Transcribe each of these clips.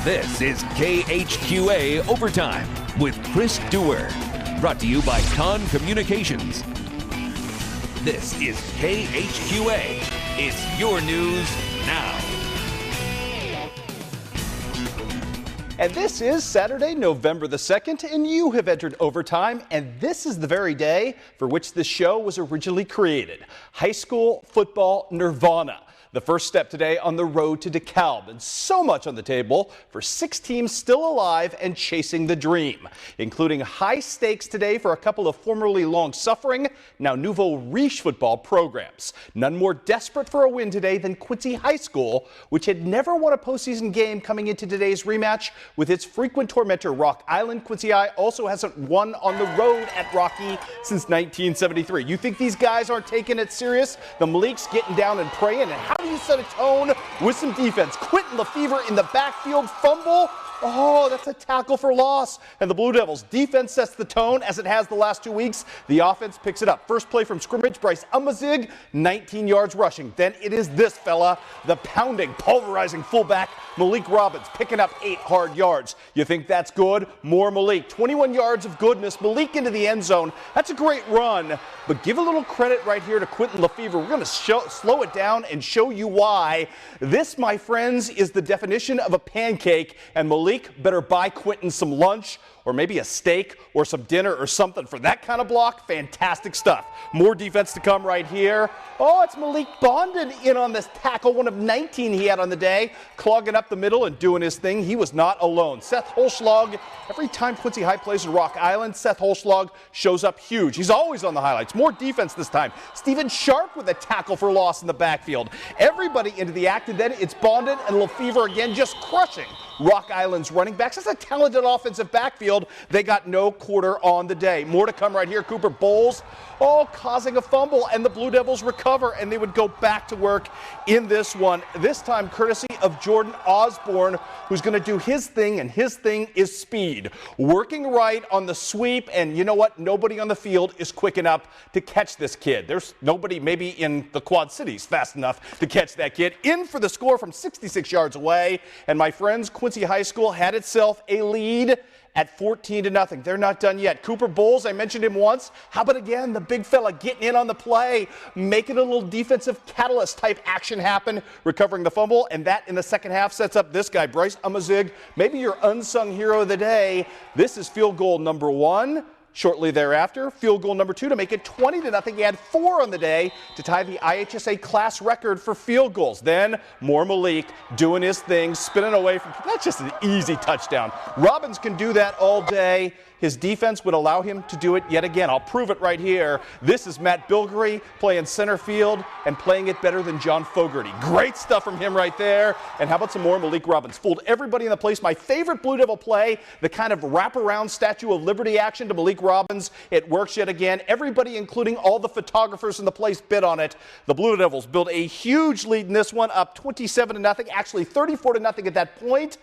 This is KHQA Overtime with Chris Dewar. Brought to you by Con Communications. This is KHQA. It's your news now. And this is Saturday, November the 2nd, and you have entered overtime, and this is the very day for which this show was originally created. High school football nirvana. The first step today on the road to DeKalb, and so much on the table for 6 teams still alive and chasing the dream, including high stakes today for a couple of formerly long-suffering, now nouveau riche football programs. None more desperate for a win today than Quincy High School, which had never won a postseason game coming into today's rematch with its frequent tormentor Rock Island. Quincy High also hasn't won on the road at Rocky since 1973. You think these guys aren't taking it serious? The Malik's getting down and praying, and how do you set a tone with some defense? Quentin Lefevre in the backfield, fumble. Oh, that's a tackle for loss. And the Blue Devils defense sets the tone as it has the last 2 weeks. The offense picks it up. First play from scrimmage, Bryce Umazig, 19 yards rushing. Then it is this fella, the pounding, pulverizing fullback, Malik Robbins, picking up 8 hard yards. You think that's good? More Malik. 21 yards of goodness. Malik into the end zone. That's a great run. But give a little credit right here to Quentin Lefevre. We're going to slow it down and show you why. This, my friends, is the definition of a pancake, and Malik better buy Quentin some lunch or maybe a steak or some dinner or something for that kind of block. Fantastic stuff. More defense to come right here. Oh, it's Malik Bondon in on this tackle, one of 19 he had on the day, clogging up the middle and doing his thing. He was not alone. Seth Holschlag, every time Quincy High plays in Rock Island, Seth Holschlag shows up huge. He's always on the highlights. More defense this time. Stephen Sharp with a tackle for loss in the backfield. Everybody into the act, and then it's Bondon and Lefevre again just crushing Rock Island's running backs. That's a talented offensive backfield. They got no quarter on the day. More to come right here. Cooper Bowles, causing a fumble, and the Blue Devils recover, and they would go back to work in this one. This time courtesy of Jordan Osborne, who's going to do his thing, and his thing is speed. Working right on the sweep, and you know what? Nobody on the field is quick enough to catch this kid. There's nobody maybe in the Quad Cities fast enough to catch that kid. In for the score from 66 yards away, and my friends, Quincy High School had itself a lead at 14-0. They're not done yet. Cooper Bowles, I mentioned him once. How about again, the big fella getting in on the play, making a little defensive catalyst type action happen, recovering the fumble, and that in the second half sets up this guy, Bryce Umazig, maybe your unsung hero of the day. This is field goal number 1. Shortly thereafter, field goal number 2 to make it 20-0. He had 4 on the day to tie the IHSA class record for field goals. Then more Malik doing his thing, spinning away from, that's just an easy touchdown. Robbins can do that all day. His defense would allow him to do it yet again. I'll prove it right here. This is Matt Bilgery playing center field and playing it better than John Fogerty. Great stuff from him right there. And how about some more Malik Robbins? Fooled everybody in the place. My favorite Blue Devil play, the kind of wraparound Statue of Liberty action to Malik Robbins. It works yet again. Everybody, including all the photographers in the place, bid on it. The Blue Devils build a huge lead in this one, up 27-0, actually 34-0 at that point.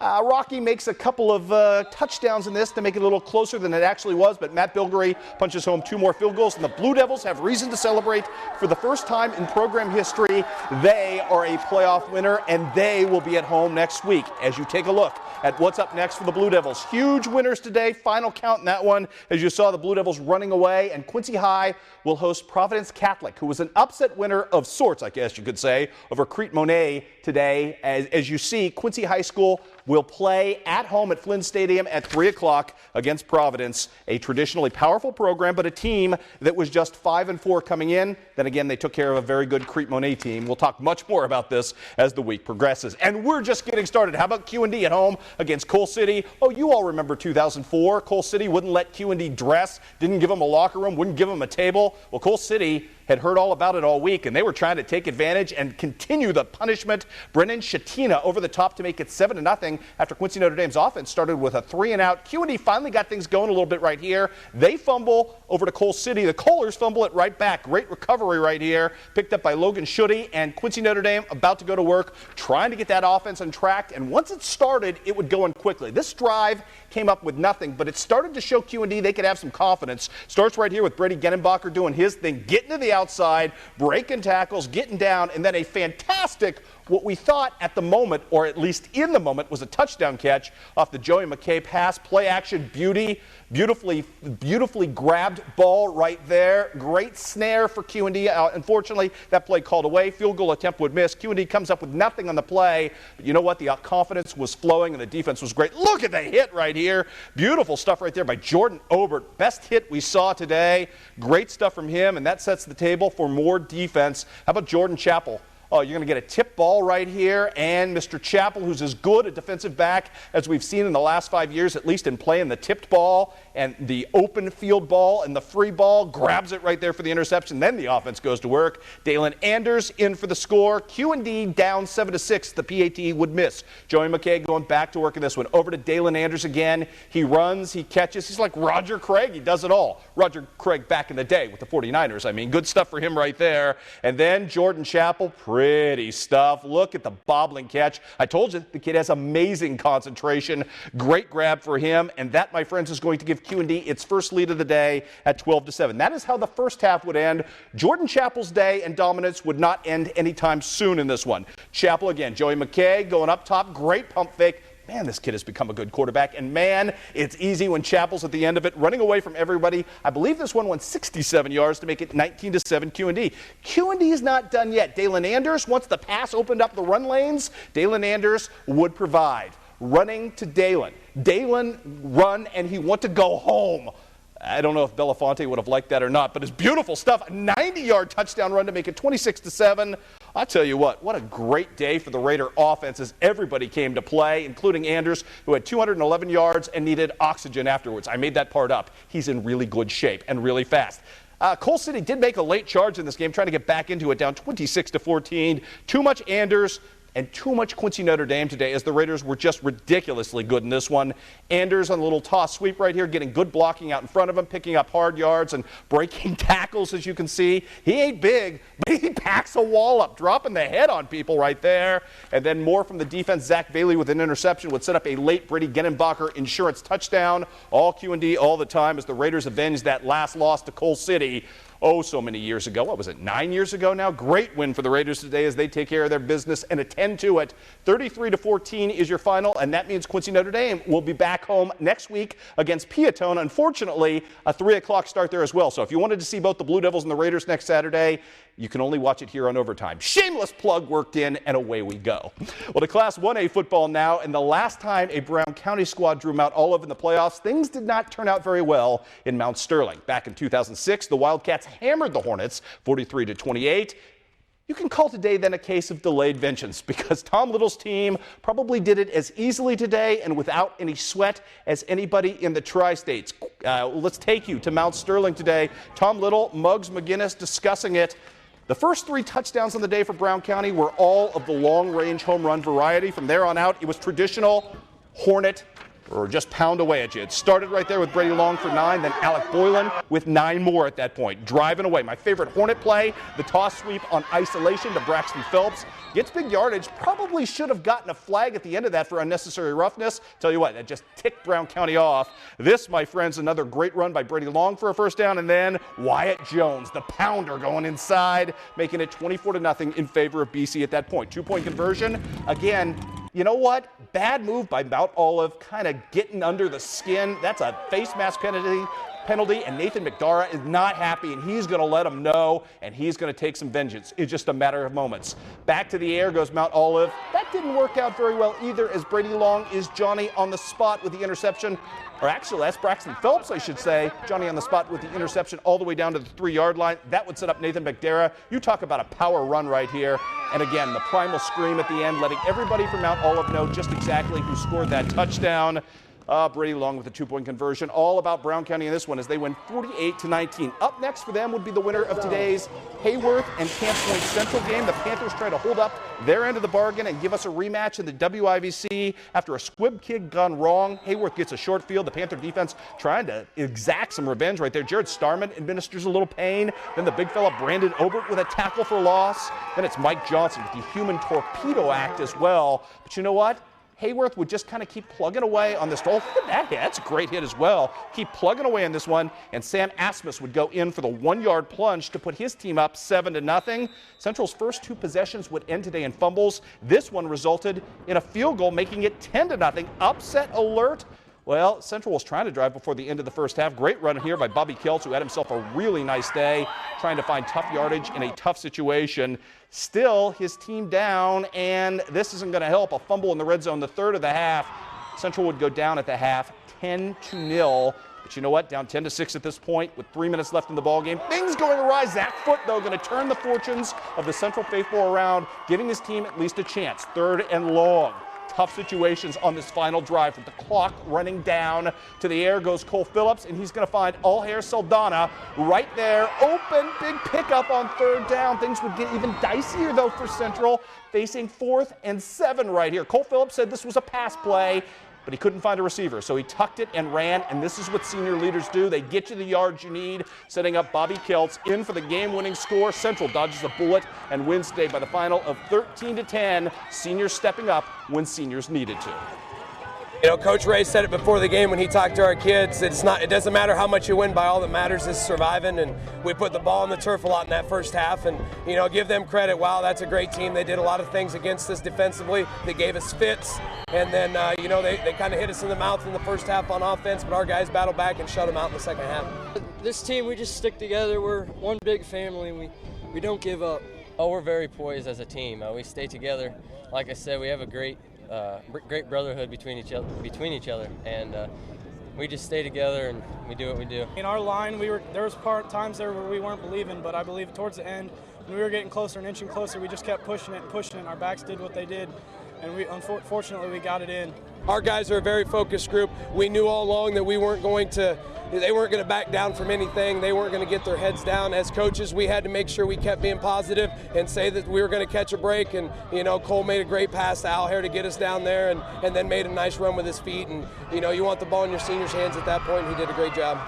Rocky makes a couple of touchdowns in this to make it a little closer than it actually was, but Matt Bilgery punches home 2 more field goals, and the Blue Devils have reason to celebrate. For the first time in program history, they are a playoff winner, and they will be at home next week. As you take a look at what's up next for the Blue Devils. Huge winners today, final count in that one. As you saw, the Blue Devils running away, and Quincy High will host Providence Catholic, who was an upset winner of sorts, I guess you could say, over Crete Monet today. As you see, Quincy High School will play at home at Flynn Stadium at 3 o'clock against Providence, a traditionally powerful program, but a team that was just 5-4 coming in. Then again, they took care of a very good Crete Monet team. We'll talk much more about this as the week progresses. And we're just getting started. How about QND at home against Coal City? Oh, you all remember 2004. Coal City wouldn't let QND dress, didn't give them a locker room, wouldn't give them a table. Well, Coal City had heard all about it all week, and they were trying to take advantage and continue the punishment. Brennan Shatina over the top to make it 7-0 after Quincy Notre Dame's offense started with a 3-and-out. QND finally got things going a little bit right here. They fumble over to Coal City. The Kohlers fumble it right back. Great recovery right here, picked up by Logan Schutte, and Quincy Notre Dame about to go to work, trying to get that offense on track, and once it started, it would go in quickly. This drive came up with nothing, but it started to show QND they could have some confidence. Starts right here with Brady Genenbacher doing his thing, getting to the outside, breaking tackles, getting down, and then a fantastic, what we thought at the moment, or at least in the moment, was a touchdown catch off the Joey McKay pass. Play action beauty, beautifully grabbed ball right there. Great snare for Q&D. Unfortunately, that play called away. Field goal attempt would miss. Q&D comes up with nothing on the play. But you know what? The confidence was flowing and the defense was great. Look at the hit right here. Beautiful stuff right there by Jordan Obert. Best hit we saw today. Great stuff from him, and that sets the table for more defense. How about Jordan Chappell? Oh, you're going to get a tip ball right here, and Mr. Chappell, who's as good a defensive back as we've seen in the last 5 years, at least in playing the tipped ball and the open field ball and the free ball, grabs it right there for the interception. Then the offense goes to work. Dalen Anders in for the score. Q&D down 7-6. The PAT would miss. Joey McKay going back to work in this one. Over to Dalen Anders again. He runs, he catches. He's like Roger Craig. He does it all. Roger Craig back in the day with the 49ers. I mean, good stuff for him right there. And then Jordan Chappell, pretty stuff. Look at the bobbling catch. I told you the kid has amazing concentration. Great grab for him. And that, my friends, is going to give Q&D its first lead of the day at 12-7. That is how the first half would end. Jordan Chappell's day and dominance would not end anytime soon in this one. Chappell again. Joey McKay going up top. Great pump fake. Man, this kid has become a good quarterback. And man, it's easy when Chappell's at the end of it, running away from everybody. I believe this one went 67 yards to make it 19-7 Q&D. Q&D is not done yet. Dalen Anders, once the pass opened up the run lanes, Dalen Anders would provide. Running to Dalen. Dalen run, and he want to go home. I don't know if Belafonte would have liked that or not, but it's beautiful stuff. A 90-yard touchdown run to make it 26-7. I'll tell you what a great day for the Raider offense as everybody came to play, including Anders, who had 211 yards and needed oxygen afterwards. I made that part up. He's in really good shape and really fast. Cole City did make a late charge in this game, trying to get back into it, down 26-14. Too much Anders and too much Quincy Notre Dame today, as the Raiders were just ridiculously good in this one. Anders on a little toss sweep right here, getting good blocking out in front of him, picking up hard yards and breaking tackles, as you can see. He ain't big, but he packs a wall up, dropping the head on people right there. And then more from the defense. Zach Bailey with an interception would set up a late Brady Genenbacher insurance touchdown. All Q&D all the time as the Raiders avenged that last loss to Cole City. Oh, so many years ago. What was it, 9 years ago now? Great win for the Raiders today as they take care of their business and attend to it. 33-14 is your final, and that means Quincy Notre Dame will be back home next week against Piatone. Unfortunately, a 3 o'clock start there as well. So if you wanted to see both the Blue Devils and the Raiders next Saturday, you can only watch it here on Overtime. Shameless plug worked in, and away we go. Well, to Class 1A football now, and the last time a Brown County squad drew Mount Olive in the playoffs, things did not turn out very well in Mount Sterling. Back in 2006, the Wildcats hammered the Hornets 43-28. You can call today then a case of delayed vengeance, because Tom Little's team probably did it as easily today and without any sweat as anybody in the tri-states. Let's take you to Mount Sterling today. Tom Little, Muggs McGinnis discussing it. The first 3 touchdowns on the day for Brown County were all of the long-range home run variety. From there on out, it was traditional Hornet or just pound away at you. It started right there with Brady Long for 9, then Alec Boylan with 9 more at that point, driving away. My favorite Hornet play, the toss sweep on isolation to Braxton Phelps. Gets big yardage, probably should have gotten a flag at the end of that for unnecessary roughness. Tell you what, that just ticked Brown County off. This, my friends, another great run by Brady Long for a first down, and then Wyatt Jones, the pounder, going inside, making it 24-0 in favor of BC at that point. 2-point conversion. Again, you know what? Bad move by Mount Olive, kind of getting under the skin. That's a face mask penalty, and Nathan McDara is not happy, and he's going to let him know, and he's going to take some vengeance. It's just a matter of moments. Back to the air goes Mount Olive. That didn't work out very well either, as Brady Long is Johnny on the spot with the interception. Or actually, that's Braxton Phelps, I should say. Johnny on the spot with the interception all the way down to the 3-yard line. That would set up Nathan McDara. You talk about a power run right here. And again, the primal scream at the end, letting everybody from Mount Olive know just exactly who scored that touchdown. Brady Long with a 2-point conversion. All about Brown County in this one as they win 48-19. Up next for them would be the winner of today's Hayworth and Camp Point Central game. The Panthers try to hold up their end of the bargain and give us a rematch in the WIVC after a squib kick gone wrong. Hayworth gets a short field. The Panther defense trying to exact some revenge right there. Jared Starman administers a little pain. Then the big fella Brandon Obert with a tackle for loss. Then it's Mike Johnson with the human torpedo act as well. But you know what? Hayworth would just kind of keep plugging away on this. Oh, look at that hit. That's a great hit as well. Keep plugging away on this one, and Sam Asmus would go in for the 1-yard plunge to put his team up 7-0. Central's first 2 possessions would end today in fumbles. This one resulted in a field goal, making it 10-0. Upset alert. Well, Central was trying to drive before the end of the first half. Great run here by Bobby Kelts, who had himself a really nice day, trying to find tough yardage in a tough situation. Still, his team down, and this isn't going to help. A fumble in the red zone, the third of the half. Central would go down at the half, 10-0. But you know what? Down 10-6 at this point with 3 minutes left in the ballgame. Things going awry. Zach Foote, though, going to turn the fortunes of the Central faithful around, giving his team at least a chance. 3rd and long. Tough situations on this final drive with the clock running down. To the air goes Cole Phillips, and he's going to find Alhair Saldana right there. Open, big pickup on 3rd down. Things would get even dicier, though, for Central, facing 4th and 7 right here. Cole Phillips said this was a pass play, but he couldn't find a receiver, so he tucked it and ran, and this is what senior leaders do. They get you the yards you need, setting up Bobby Kelts in for the game-winning score. Central dodges a bullet and wins today by the final of 13-10. Seniors stepping up when seniors needed to. You know, Coach Ray said it before the game when he talked to our kids. It doesn't matter how much you win by. All that matters is surviving. And we put the ball on the turf a lot in that first half. And, you know, give them credit. Wow, that's a great team. They did a lot of things against us defensively. They gave us fits. And then, you know, they kind of hit us in the mouth in the first half on offense. But our guys battled back and shut them out in the second half. This team, we just stick together. We're one big family, and we don't give up. Oh, we're very poised as a team. We stay together. Like I said, we have a great brotherhood between each other, and we just stay together and we do what we do. In our line, there was times there where we weren't believing, but I believe towards the end, when we were getting closer and inching closer, we just kept pushing it and pushing it. Our backs did what they did, and unfortunately we got it in. Our guys are a very focused group. We knew all along that they weren't going to back down from anything. They weren't going to get their heads down. As coaches, we had to make sure we kept being positive and say that we were going to catch a break. And, you know, Cole made a great pass to Alhair to get us down there and then made a nice run with his feet. And, you know, you want the ball in your senior's hands at that point. He did a great job.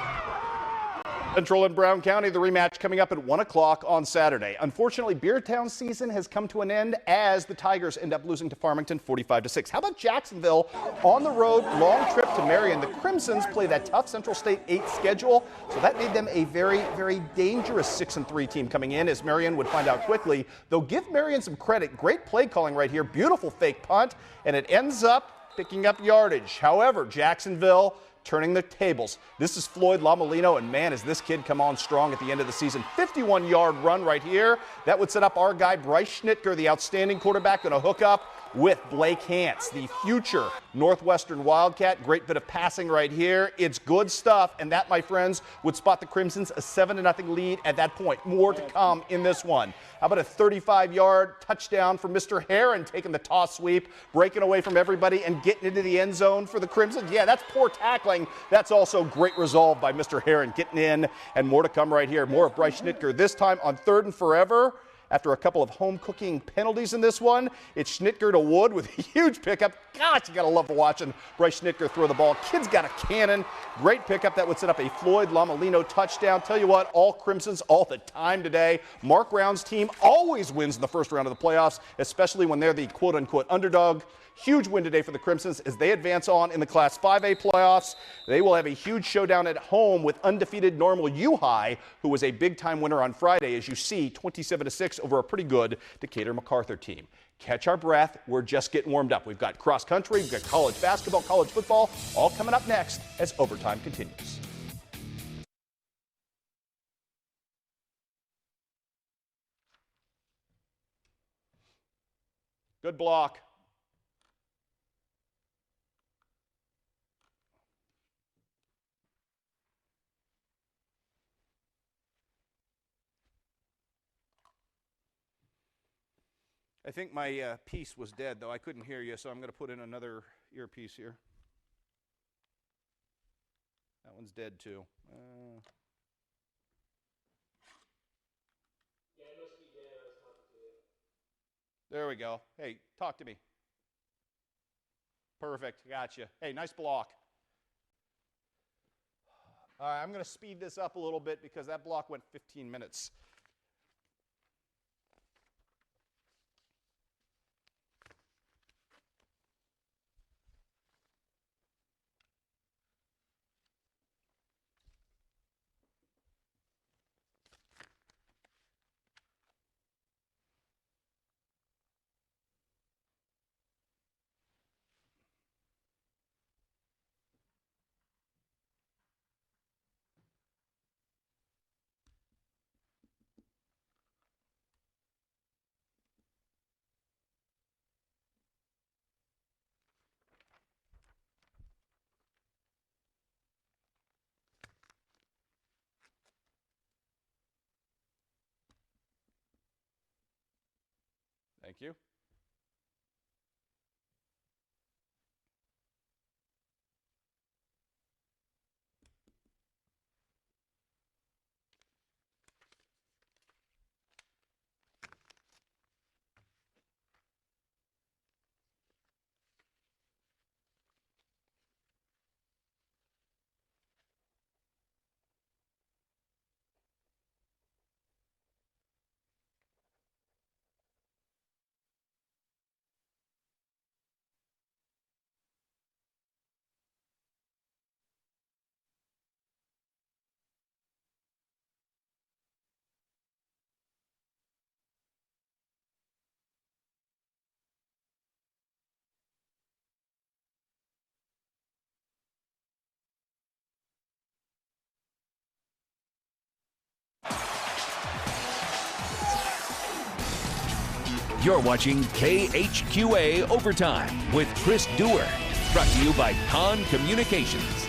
Central and Brown County, the rematch coming up at 1 o'clock on Saturday. Unfortunately, Beertown's season has come to an end as the Tigers end up losing to Farmington 45-6. How about Jacksonville on the road, long trip to Marion? The Crimsons play that tough Central State 8 schedule, so that made them a very, very dangerous 6-3 team coming in, as Marion would find out quickly. Though give Marion some credit, great play calling right here, beautiful fake punt, and it ends up picking up yardage. However, Jacksonville turning the tables. This is Floyd Lamolino, and man, has this kid come on strong at the end of the season. 51-yard run right here. That would set up our guy, Bryce Schnitger, the outstanding quarterback, going to hook up with Blake Hance, the future Northwestern Wildcat. Great bit of passing right here. It's good stuff, and that, my friends, would spot the Crimsons a 7-0 lead at that point. More to come in this one. How about a 35-yard touchdown for Mr. Heron, taking the toss sweep, breaking away from everybody and getting into the end zone for the Crimson? Yeah, that's poor tackling. That's also great resolve by Mr. Heron, getting in, and more to come right here. More of Bryce Schnitger, this time on 3rd and forever. After a couple of home cooking penalties in this one, it's Schnitger to Wood with a huge pickup. Gosh, you got to love watching Bryce Schnitger throw the ball. Kid's got a cannon. Great pickup. That would set up a Floyd Lamolino touchdown. Tell you what, all Crimsons all the time today. Mark Brown's team always wins in the first round of the playoffs, especially when they're the quote-unquote underdog. Huge win today for the Crimsons as they advance on in the Class 5A playoffs. They will have a huge showdown at home with undefeated Normal U-High, who was a big-time winner on Friday, as you see, 27-6 over a pretty good Decatur MacArthur team. Catch our breath. We're just getting warmed up. We've got cross country, we've got college basketball, college football, all coming up next as overtime continues. Good block. I think my piece was dead, though. I couldn't hear you, so I'm going to put in another earpiece here. That one's dead, too. Yeah, it must be dead. I was talking to you. There we go. Hey, talk to me. Perfect. Gotcha. Hey, nice block. All right, I'm going to speed this up a little bit because that block went 15 minutes. Thank you. You're watching KHQA Overtime with Chris Dewar. Brought to you by Con Communications.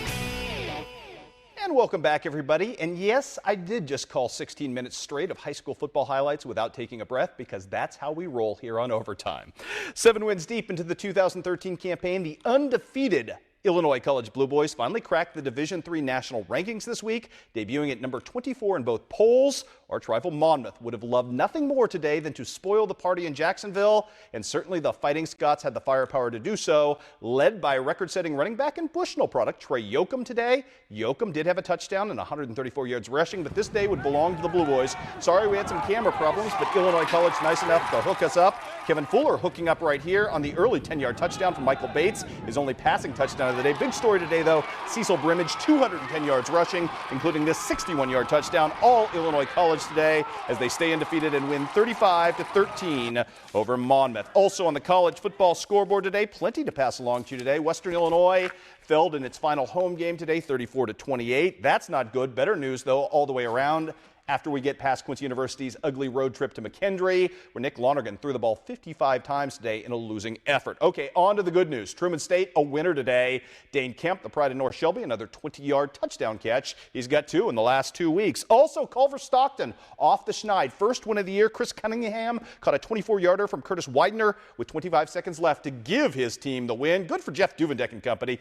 And welcome back, everybody. And yes, I did just call 16 minutes straight of high school football highlights without taking a breath, because that's how we roll here on Overtime. 7 wins deep into the 2013 campaign, the undefeated Illinois College Blue Boys finally cracked the Division III national rankings this week, debuting at number 24 in both polls. Arch rival Monmouth would have loved nothing more today than to spoil the party in Jacksonville, and certainly the Fighting Scots had the firepower to do so, led by record-setting running back and Bushnell product Trey Yoakum today. Yoakum did have a touchdown and 134 yards rushing, but this day would belong to the Blue Boys. Sorry we had some camera problems, but Illinois College nice enough to hook us up. Kevin Fuller hooking up right here on the early 10-yard touchdown from Michael Bates, his only passing touchdown of the day. Big story today, though, Cecil Brimage, 210 yards rushing, including this 61-yard touchdown. All Illinois College today as they stay undefeated and win 35-13 over Monmouth. Also on the college football scoreboard today, plenty to pass along to you today. Western Illinois felled in its final home game today, 34-28. That's not good. Better news, though, all the way around. After we get past Quincy University's ugly road trip to McKendree, where Nick Lonergan threw the ball 55 times today in a losing effort. Okay, on to the good news. Truman State, a winner today. Dane Kemp, the pride of North Shelby, another 20-yard touchdown catch. He's got 2 in the last 2 weeks. Also, Culver Stockton off the schneid. First win of the year. Chris Cunningham caught a 24-yarder from Curtis Widener with 25 seconds left to give his team the win. Good for Jeff Duvendeck and company.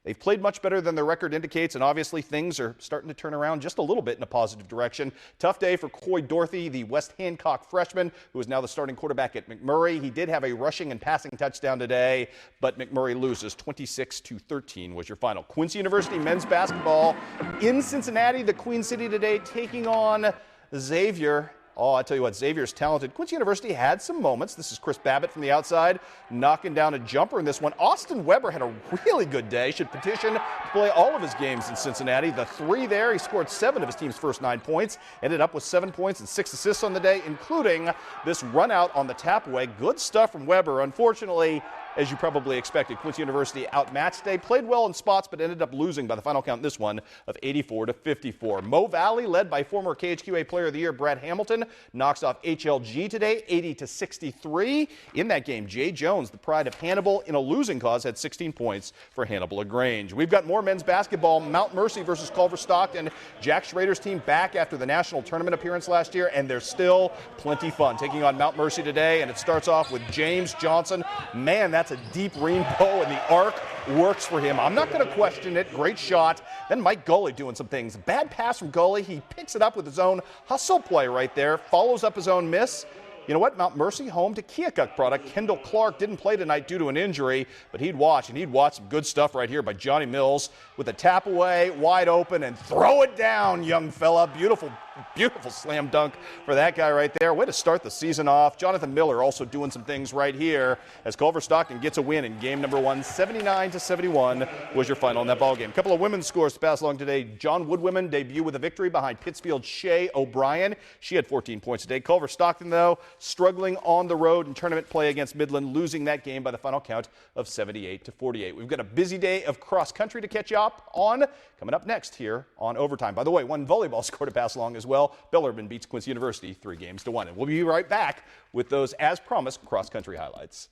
They've played much better than their record indicates, and obviously things are starting to turn around just a little bit in a positive direction. Tough day for Coy Dorothy, the West Hancock freshman, who is now the starting quarterback at McMurray. He did have a rushing and passing touchdown today, but McMurray loses 26-13 was your final. Quincy University men's basketball in Cincinnati, the Queen City today, taking on Xavier. Oh, I tell you what, Xavier's talented. Quincy University had some moments. This is Chris Babbitt from the outside, knocking down a jumper in this one. Austin Weber had a really good day. Should petition to play all of his games in Cincinnati. The 3 there, he scored 7 of his team's first 9 points. Ended up with 7 points and 6 assists on the day, including this run out on the tap away. Good stuff from Weber. Unfortunately, as you probably expected, Quincy University outmatched today. Played well in spots, but ended up losing by the final count in this one of 84-54. Mo Valley, led by former KHQA Player of the Year Brad Hamilton, knocks off HLG today, 80-63. In that game, Jay Jones, the pride of Hannibal, in a losing cause, had 16 points for Hannibal LaGrange. We've got more men's basketball. Mount Mercy versus Culver Stockton. Jack Schrader's team back after the national tournament appearance last year, and they're still plenty fun. Taking on Mount Mercy today, and it starts off with James Johnson. Man, that's a deep rainbow, and the arc works for him. I'm not going to question it. Great shot. Then Mike Gully doing some things. Bad pass from Gully. He picks it up with his own hustle play right there. Follows up his own miss. You know what? Mount Mercy home to Keokuk product. Kendall Clark didn't play tonight due to an injury, but he'd watch some good stuff right here by Johnny Mills with a tap away, wide open, and throw it down, young fella. Beautiful, beautiful slam dunk for that guy right there. Way to start the season off. Jonathan Miller also doing some things right here as Culver Stockton gets a win in game number 1. 79-71 was your final in that ball game. A couple of women's scores to pass along today. John Woodwomen debut with a victory behind Pittsfield's Shea O'Brien. She had 14 points today. Culver Stockton, though, struggling on the road in tournament play against Midland, losing that game by the final count of 78-48. We've got a busy day of cross country to catch up on coming up next here on Overtime. By the way, one volleyball score to pass along as well. Bellarmine beats Quincy University 3-1. And we'll be right back with those, as promised, cross country highlights.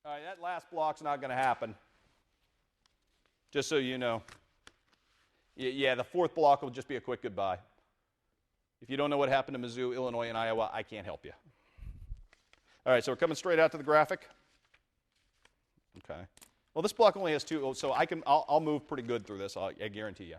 All right, that last block's not going to happen. Just so you know. Yeah, the fourth block will just be a quick goodbye. If you don't know what happened to Mizzou, Illinois, and Iowa, I can't help you. All right, so we're coming straight out to the graphic. Okay. Well, this block only has two, so I'll move pretty good through this, I guarantee you.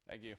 Thank you.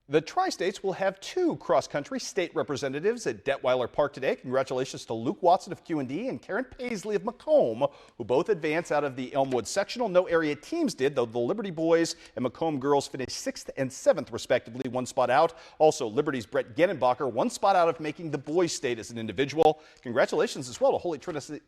The Tri-States will have two cross-country state representatives at Detweiler Park today. Congratulations to Luke Watson of Q&D and Karen Paisley of Macomb, who both advanced out of the Elmwood sectional. No area teams did, though the Liberty boys and Macomb girls finished 6th and 7th, respectively, one spot out. Also, Liberty's Brett Genenbacher, one spot out of making the boys state as an individual. Congratulations as well to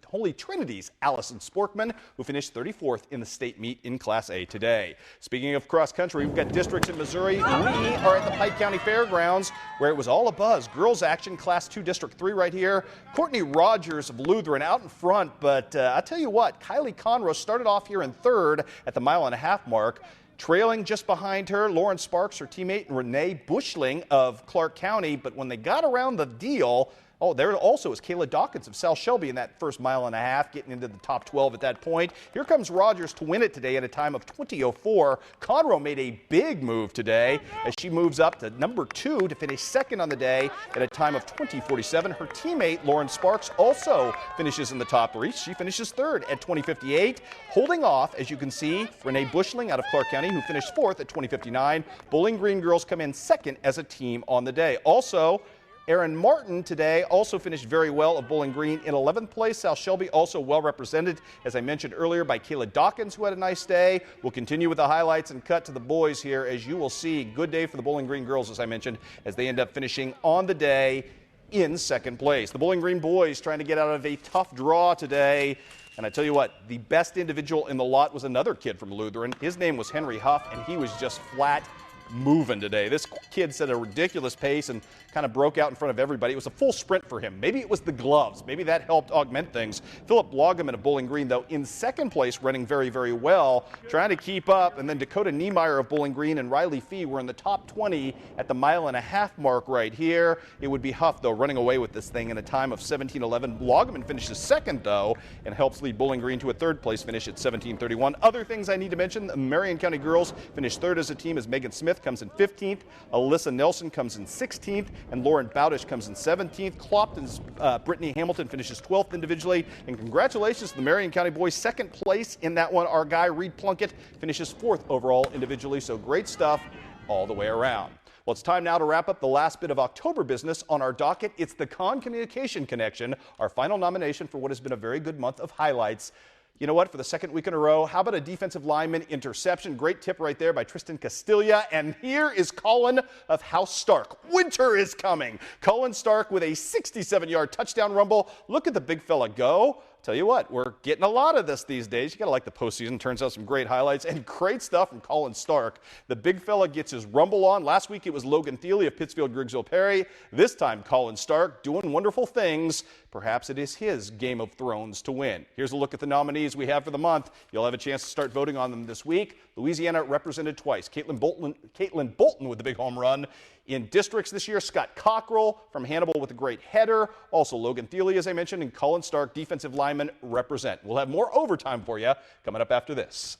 Holy Trinity's Allison Sporkman, who finished 34th in the state meet in Class A today. Speaking of cross-country, we've got districts in Missouri. We are at the Pike County Fairgrounds, where it was all abuzz. Girls action, Class 2, District 3 right here. Courtney Rogers of Lutheran out in front, but I tell you what, Kylie Conroe started off here in 3rd at the 1.5 mile mark. Trailing just behind her, Lauren Sparks, her teammate, and Renee Bushling of Clark County. But when they got around the deal, there also is Kayla Dawkins of South Shelby in that first 1.5 miles, getting into the top 12 at that point. Here comes Rogers to win it today at a time of 20:04. Conroe made a big move today as she moves up to number 2 to finish 2nd on the day at a time of 20:47. Her teammate, Lauren Sparks, also finishes in the top 3. She finishes 3rd at 20:58. Holding off, as you can see, Renee Bushling out of Clark County, who finished 4th at 20:59. Bowling Green girls come in 2nd as a team on the day. Also, Aaron Martin today also finished very well of Bowling Green in 11th place. South Shelby also well represented, as I mentioned earlier, by Kayla Dawkins, who had a nice day. We'll continue with the highlights and cut to the boys here, as you will see. Good day for the Bowling Green girls, as I mentioned, as they end up finishing on the day in 2nd place. The Bowling Green boys trying to get out of a tough draw today. And I tell you what, the best individual in the lot was another kid from Lutheran. His name was Henry Huff, and he was just flat moving today. This kid set a ridiculous pace and kind of broke out in front of everybody. It was a full sprint for him. Maybe it was the gloves. Maybe that helped augment things. Philip Blogeman of Bowling Green, though, in 2nd place, running very, very well, trying to keep up. And then Dakota Niemeyer of Bowling Green and Riley Fee were in the top 20 at the 1.5 mile mark right here. It would be Huff, though, running away with this thing in a time of 17:11. Blogeman finishes 2nd, though, and helps lead Bowling Green to a 3rd place finish at 17:31. Other things I need to mention, the Marion County girls finished 3rd as a team, as Megan Smith comes in 15th, Alyssa Nelson comes in 16th, and Lauren Bowdish comes in 17th. Clopton's Brittany Hamilton finishes 12th individually. And congratulations to the Marion County boys, 2nd place in that one. Our guy, Reed Plunkett, finishes 4th overall individually. So great stuff all the way around. Well, it's time now to wrap up the last bit of October business on our docket. It's the Con Communication Connection, our final nomination for what has been a very good month of highlights. You know what? For the second week in a row, how about a defensive lineman interception? Great tip right there by Tristan Castilla. And here is Colin of House Stark. Winter is coming. Colin Stark with a 67-yard touchdown rumble. Look at the big fella go. Tell you what, we're getting a lot of this these days. You got to like the postseason. Turns out some great highlights and great stuff from Colin Stark. The big fella gets his rumble on. Last week it was Logan Thiele of Pittsfield Griggsville Perry. This time Colin Stark doing wonderful things. Perhaps it is his Game of Thrones to win. Here's a look at the nominees we have for the month. You'll have a chance to start voting on them this week. Louisiana represented twice. Caitlin Bolton with the big home run. In districts this year, Scott Cockrell from Hannibal with a great header. Also Logan Thiele, as I mentioned, and Colin Stark, defensive lineman, represent. We'll have more overtime for you coming up after this.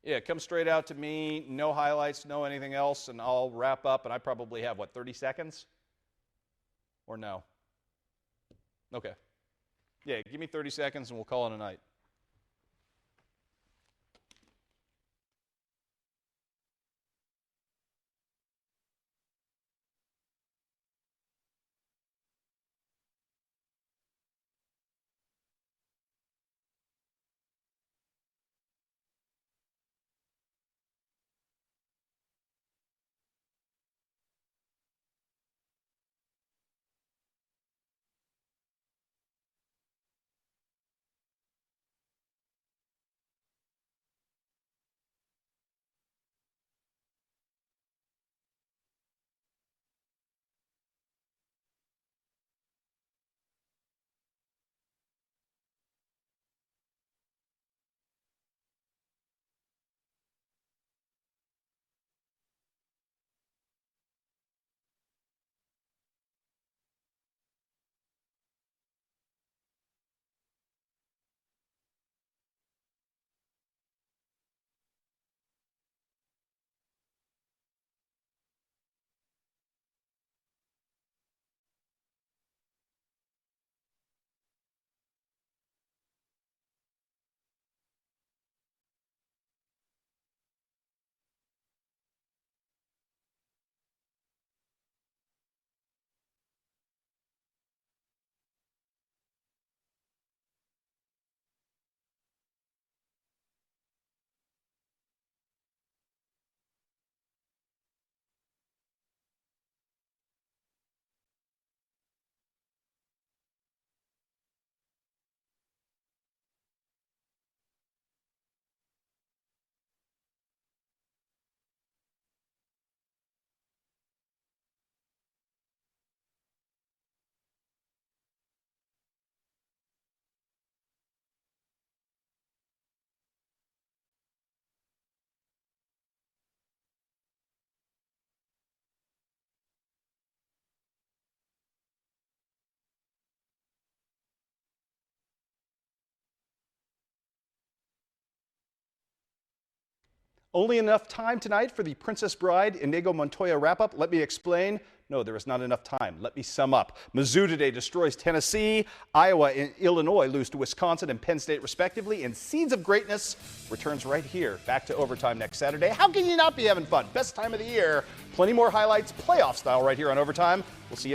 Yeah, come straight out to me. No highlights, no anything else, and I'll wrap up. And I probably have, what, 30 seconds? Or no? Okay. Yeah, give me 30 seconds and we'll call it a night. Only enough time tonight for the Princess Bride Inigo Montoya wrap-up. Let me explain. No, there is not enough time. Let me sum up. Mizzou today destroys Tennessee. Iowa and Illinois lose to Wisconsin and Penn State, respectively. And Seeds of Greatness returns right here. Back to overtime next Saturday. How can you not be having fun? Best time of the year. Plenty more highlights, playoff style, right here on Overtime. We'll see you